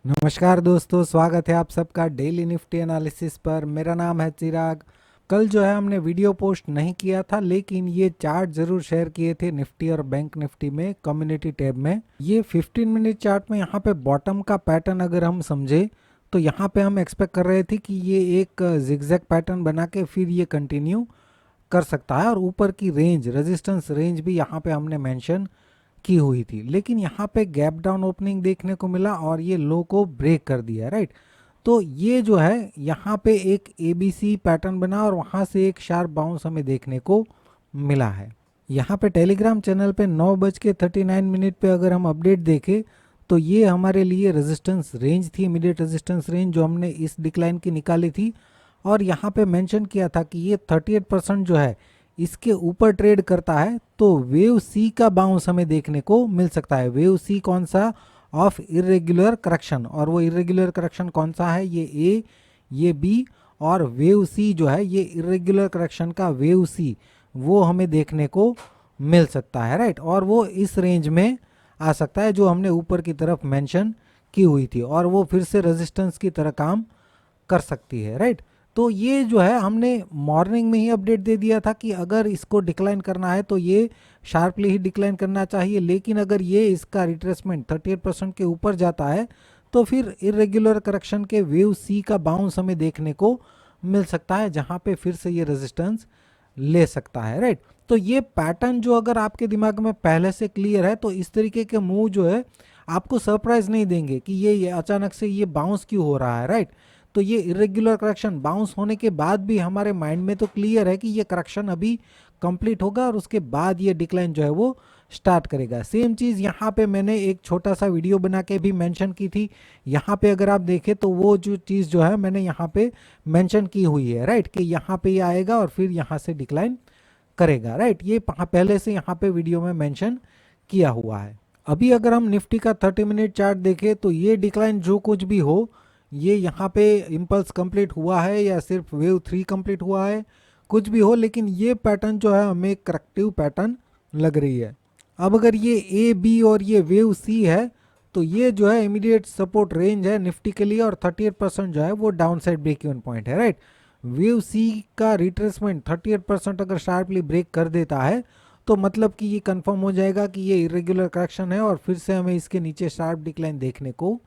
नमस्कार दोस्तों, स्वागत है आप सबका डेली निफ्टी एनालिसिस पर। मेरा नाम है चिराग। कल जो है हमने वीडियो पोस्ट नहीं किया था, लेकिन ये चार्ट ज़रूर शेयर किए थे निफ्टी और बैंक निफ्टी में कम्युनिटी टैब में। ये 15 मिनट चार्ट में यहाँ पे बॉटम का पैटर्न अगर हम समझे तो यहाँ पे हम एक्सपेक्ट कर रहे थे कि ये एक जिगजैग पैटर्न बना के फिर ये कंटिन्यू कर सकता है, और ऊपर की रेंज रेजिस्टेंस रेंज भी यहाँ पे हमने मेंशन की हुई थी। लेकिन यहाँ पे गैप डाउन ओपनिंग देखने को मिला और ये लो को ब्रेक कर दिया, राइट। तो ये जो है यहाँ पे एक एबीसी पैटर्न बना और वहाँ से एक शार्प बाउंस हमें देखने को मिला है। यहाँ पे टेलीग्राम चैनल पे 9:39 पे अगर हम अपडेट देखें तो ये हमारे लिए रेजिस्टेंस रेंज थी, इमीडिएट रेजिस्टेंस रेंज जो हमने इस डिक्लाइन की निकाली थी। और यहाँ पे मेंशन किया था कि ये 38% जो है इसके ऊपर ट्रेड करता है तो वेव सी का बाउंस हमें देखने को मिल सकता है। वेव सी कौन सा? Of irregular correction. और वो इरेगुलर करेक्शन कौन सा है? ये ए, ये बी, और वेव सी जो है ये इरेगुलर करेक्शन का वेव सी वो हमें देखने को मिल सकता है, राइट। और वो इस रेंज में आ सकता है जो हमने ऊपर की तरफ मेंशन की हुई थी, और वो फिर से रेजिस्टेंस की तरह काम कर सकती है, राइट। तो ये जो है हमने मॉर्निंग में ही अपडेट दे दिया था कि अगर इसको डिक्लाइन करना है तो ये शार्पली ही डिक्लाइन करना चाहिए। लेकिन अगर ये इसका रिट्रेसमेंट 38% के ऊपर जाता है तो फिर इरेगुलर करेक्शन के वेव सी का बाउंस हमें देखने को मिल सकता है, जहां पे फिर से ये रेजिस्टेंस ले सकता है, राइट। तो ये पैटर्न जो अगर आपके दिमाग में पहले से क्लियर है तो इस तरीके के मूव जो है आपको सरप्राइज नहीं देंगे कि ये अचानक से ये बाउंस क्यों हो रहा है, राइट। तो ये इरेगुलर करेक्शन बाउंस होने के बाद भी हमारे माइंड में तो क्लियर है कि ये करेक्शन अभी कंप्लीट होगा और उसके बाद ये डिक्लाइन जो है वो स्टार्ट करेगा। सेम चीज़ यहाँ पे मैंने एक छोटा सा वीडियो बना के भी मेंशन की थी। यहाँ पे अगर आप देखें तो वो जो चीज़ जो है मैंने यहाँ पे मेंशन की हुई है, राइट, कि यहाँ पे ये आएगा और फिर यहाँ से डिक्लाइन करेगा, राइट। ये पहले से यहाँ पे वीडियो में मेंशन किया हुआ है। अभी अगर हम निफ्टी का 30 मिनट चार्ट देखें तो ये डिक्लाइन जो कुछ भी हो, ये यहाँ पे इम्पल्स कंप्लीट हुआ है या सिर्फ वेव 3 कंप्लीट हुआ है, कुछ भी हो, लेकिन ये पैटर्न जो है हमें करेक्टिव पैटर्न लग रही है। अब अगर ये ए बी और ये वेव सी है तो ये जो है इमीडिएट सपोर्ट रेंज है निफ्टी के लिए, और 38% जो है वो down side break even point है, राइट। वेव सी का रिट्रेसमेंट 38% अगर शार्पली ब्रेक कर देता है तो मतलब कि ये कंफर्म हो जाएगा कि ये इरेगुलर करेक्शन है और फिर से हमें इसके नीचे शार्प डिक्लाइन देखने को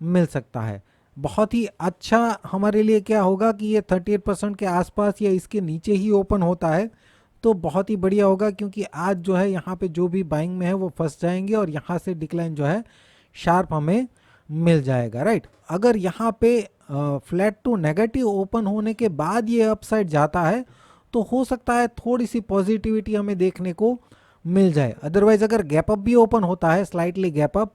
मिल सकता है। बहुत ही अच्छा हमारे लिए क्या होगा कि ये 38% के आसपास या इसके नीचे ही ओपन होता है तो बहुत ही बढ़िया होगा, क्योंकि आज जो है यहाँ पे जो भी बाइंग में है वो फंस जाएंगे और यहाँ से डिक्लाइन जो है शार्प हमें मिल जाएगा, राइट। अगर यहाँ पे फ्लैट टू नेगेटिव ओपन होने के बाद ये अपसाइड जाता है तो हो सकता है थोड़ी सी पॉजिटिविटी हमें देखने को मिल जाए। अदरवाइज अगर गैप अप भी ओपन होता है, स्लाइटली गैप अप,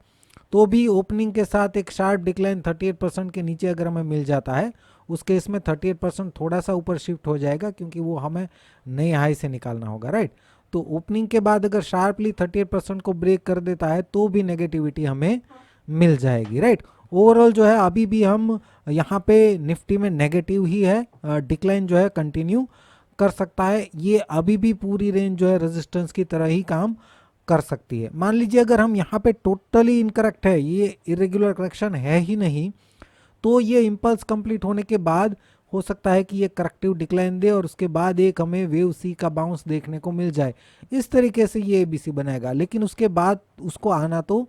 तो भी ओपनिंग के साथ एक शार्प डिक्लाइन 38% के नीचे अगर हमें मिल जाता है, उस केस में 38% थोड़ा सा ऊपर शिफ्ट हो जाएगा क्योंकि वो हमें नए हाई से निकालना होगा, राइट। तो ओपनिंग के बाद अगर शार्पली 38% को ब्रेक कर देता है तो भी नेगेटिविटी हमें मिल जाएगी, राइट। ओवरऑल जो है अभी भी हम यहाँ पे निफ्टी में नेगेटिव ही है, डिक्लाइन जो है कंटिन्यू कर सकता है। ये अभी भी पूरी रेंज जो है रेजिस्टेंस की तरह ही काम कर सकती है। मान लीजिए अगर हम यहाँ पे टोटली इनकरेक्ट है, ये इरेगुलर करेक्शन है ही नहीं, तो ये इम्पल्स कंप्लीट होने के बाद हो सकता है कि ये करेक्टिव डिक्लाइन दे और उसके बाद एक हमें वेव सी का बाउंस देखने को मिल जाए। इस तरीके से ये एबीसी बनाएगा, लेकिन उसके बाद उसको आना तो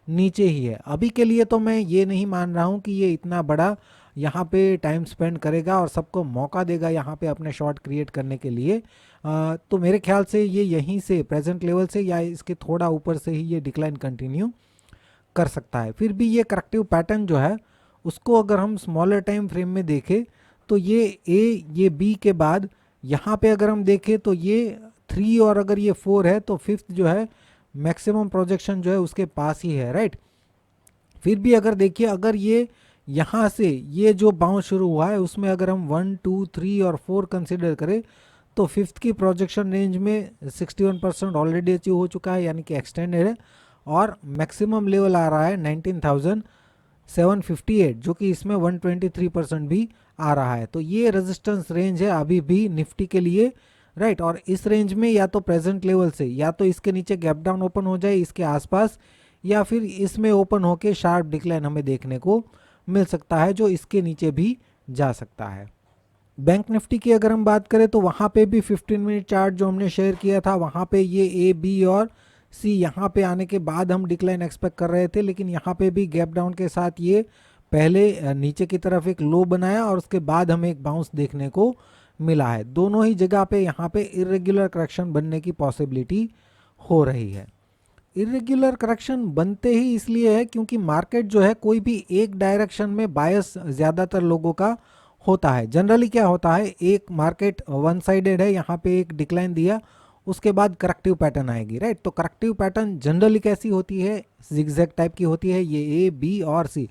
नीचे ही है। अभी के लिए तो मैं ये नहीं मान रहा हूँ कि ये इतना बड़ा यहाँ पे टाइम स्पेंड करेगा और सबको मौका देगा यहाँ पे अपने शॉर्ट क्रिएट करने के लिए। तो मेरे ख्याल से ये यहीं से प्रेजेंट लेवल से या इसके थोड़ा ऊपर से ही ये डिक्लाइन कंटिन्यू कर सकता है। फिर भी ये करेक्टिव पैटर्न जो है उसको अगर हम स्मॉलर टाइम फ्रेम में देखें तो ये ए, ये बी के बाद यहाँ पे अगर हम देखें तो ये 3 और अगर ये 4 है तो फिफ्थ जो है मैक्सिमम प्रोजेक्शन जो है उसके पास ही है, राइट। फिर भी अगर देखिए अगर ये यहाँ से ये जो बाउंस शुरू हुआ है उसमें अगर हम 1 2 3 और 4 कंसिडर करें तो फिफ्थ की प्रोजेक्शन रेंज में 61% ऑलरेडी अचीव हो चुका है, यानी कि एक्सटेंडेड है। और मैक्सिमम लेवल आ रहा है 19,758, जो कि इसमें 123% भी आ रहा है। तो ये रेजिस्टेंस रेंज है अभी भी निफ्टी के लिए, राइट। और इस रेंज में या तो प्रेजेंट लेवल से या तो इसके नीचे गैप डाउन ओपन हो जाए इसके आसपास, या फिर इसमें ओपन होके शार्प डिक्लाइन हमें देखने को मिल सकता है, जो इसके नीचे भी जा सकता है। बैंक निफ्टी की अगर हम बात करें तो वहाँ पे भी 15 मिनट चार्ट जो हमने शेयर किया था, वहाँ पे ये ए बी और सी यहाँ पे आने के बाद हम डिक्लाइन एक्सपेक्ट कर रहे थे, लेकिन यहाँ पे भी गैप डाउन के साथ ये पहले नीचे की तरफ एक लो बनाया और उसके बाद हमें एक बाउंस देखने को मिला है। दोनों ही जगह पे यहाँ पे इरेगुलर करेक्शन बनने की पॉसिबिलिटी हो रही है। इरेगुलर करेक्शन बनते ही इसलिए है क्योंकि मार्केट जो है कोई भी एक डायरेक्शन में बायस ज़्यादातर लोगों का होता है। जनरली क्या होता है, एक मार्केट वन साइडेड है, यहाँ पे एक डिक्लाइन दिया, उसके बाद करेक्टिव पैटर्न आएगी, राइट। तो करेक्टिव पैटर्न जनरली कैसी होती है, जिगजैग टाइप की होती है। ये ए बी और सी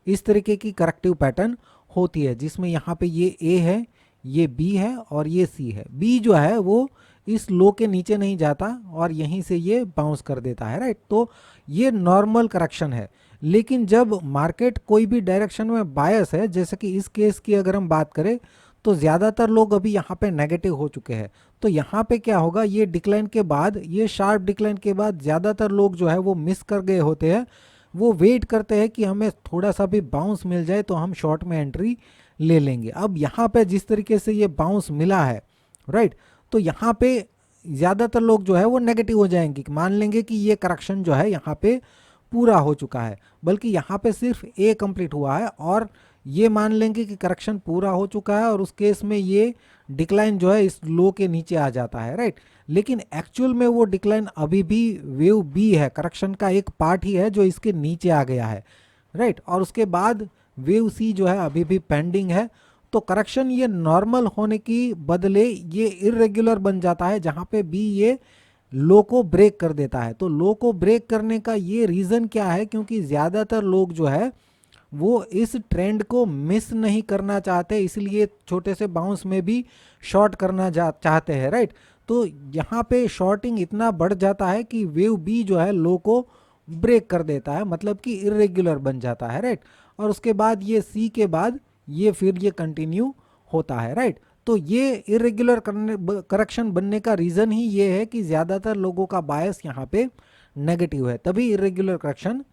इस तरीके की करेक्टिव पैटर्न होती है, जिसमें यहाँ पे ये ए है, ये बी है और ये सी है। बी जो है वो इस लो के नीचे नहीं जाता और यहीं से ये बाउंस कर देता है, राइट। तो ये नॉर्मल करेक्शन है। लेकिन जब मार्केट कोई भी डायरेक्शन में बायस है, जैसे कि इस केस की अगर हम बात करें तो ज़्यादातर लोग अभी यहाँ पे नेगेटिव हो चुके हैं। तो यहाँ पे क्या होगा, ये डिक्लाइन के बाद, ये शार्प डिक्लाइन के बाद ज़्यादातर लोग जो है वो मिस कर गए होते हैं। वो वेट करते हैं कि हमें थोड़ा सा भी बाउंस मिल जाए तो हम शॉर्ट में एंट्री ले लेंगे। अब यहाँ पे जिस तरीके से ये बाउंस मिला है, राइट, तो यहाँ पे ज़्यादातर लोग जो है वो नेगेटिव हो जाएंगे, मान लेंगे कि ये करेक्शन जो है यहाँ पे पूरा हो चुका है। बल्कि यहाँ पे सिर्फ ए कंप्लीट हुआ है और ये मान लेंगे कि करेक्शन पूरा हो चुका है और उस केस में ये डिक्लाइन जो है इस लो के नीचे आ जाता है, राइट। लेकिन एक्चुअल में वो डिक्लाइन अभी भी वेव बी है, करेक्शन का एक पार्ट ही है जो इसके नीचे आ गया है, राइट। और उसके बाद वेव सी जो है अभी भी पेंडिंग है। तो करेक्शन ये नॉर्मल होने की बदले ये इरेगुलर बन जाता है, जहाँ पे बी ये लो को ब्रेक कर देता है। तो लो को ब्रेक करने का ये रीज़न क्या है, क्योंकि ज़्यादातर लोग जो है वो इस ट्रेंड को मिस नहीं करना चाहते, इसलिए छोटे से बाउंस में भी शॉर्ट करना चाहते हैं, राइट। तो यहाँ पे शॉर्टिंग इतना बढ़ जाता है कि वेव बी जो है लो को ब्रेक कर देता है, मतलब कि इरेगुलर बन जाता है, राइट। और उसके बाद ये सी के बाद ये फिर ये कंटिन्यू होता है, राइट। तो ये इरेगुलर करेक्शन बनने का रीज़न ही ये है कि ज़्यादातर लोगों का बायस यहाँ पे नेगेटिव है, तभी इरेगुलर करेक्शन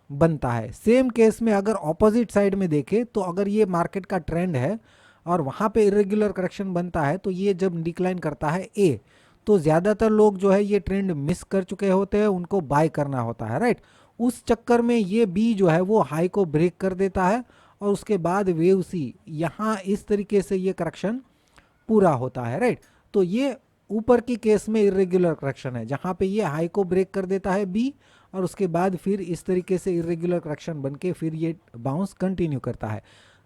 बनता है। सेम केस में अगर ऑपोजिट साइड में देखें तो अगर ये मार्केट का ट्रेंड है और वहाँ पे इरेगुलर करेक्शन बनता है, तो ये जब डिक्लाइन करता है ए, तो ज़्यादातर लोग जो है ये ट्रेंड मिस कर चुके होते हैं, उनको बाय करना होता है, राइट। उस चक्कर में ये बी जो है वो हाई को ब्रेक कर देता है और उसके बाद वेव सी यहाँ इस तरीके से ये करेक्शन पूरा होता है, राइट। तो ये ऊपर की केस में इरेगुलर करेक्शन है, जहाँ पे ये हाई को ब्रेक कर देता है बी और उसके बाद फिर इस तरीके से इरेगुलर करेक्शन बन के फिर ये बाउंस कंटिन्यू करता है।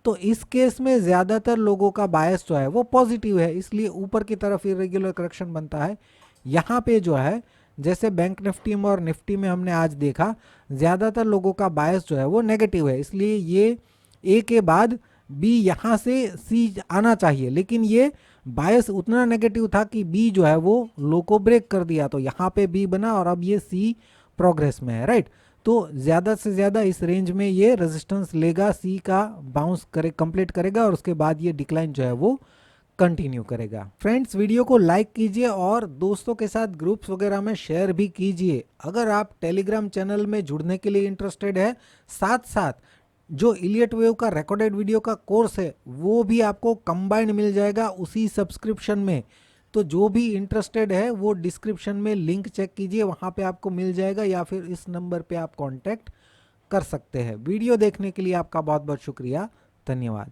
तो इस केस में ज़्यादातर लोगों का बायस जो है वो पॉजिटिव है, इसलिए ऊपर की तरफ इरेगुलर करेक्शन बनता है। यहाँ पे जो है जैसे बैंक निफ्टी में और निफ्टी में हमने आज देखा, ज़्यादातर लोगों का बायस जो है वो नेगेटिव है, इसलिए ये ए के बाद बी यहाँ से सी आना चाहिए, लेकिन ये बायस उतना नेगेटिव था कि बी जो है वो लो को ब्रेक कर दिया, तो यहाँ पे बी बना और अब ये सी प्रोग्रेस में है, राइट। तो ज़्यादा से ज़्यादा इस रेंज में ये रेजिस्टेंस लेगा, सी का बाउंस कंप्लीट करेगा और उसके बाद ये डिक्लाइन जो है वो कंटिन्यू करेगा। फ्रेंड्स, वीडियो को लाइक कीजिए और दोस्तों के साथ ग्रुप्स वगैरह में शेयर भी कीजिए। अगर आप टेलीग्राम चैनल में जुड़ने के लिए इंटरेस्टेड है, साथ साथ जो इलियट वेव का रिकॉर्डेड वीडियो का कोर्स है वो भी आपको कंबाइंड मिल जाएगा उसी सब्सक्रिप्शन में। तो जो भी इंटरेस्टेड है वो डिस्क्रिप्शन में लिंक चेक कीजिए, वहाँ पे आपको मिल जाएगा, या फिर इस नंबर पे आप कांटेक्ट कर सकते हैं। वीडियो देखने के लिए आपका बहुत बहुत शुक्रिया, धन्यवाद।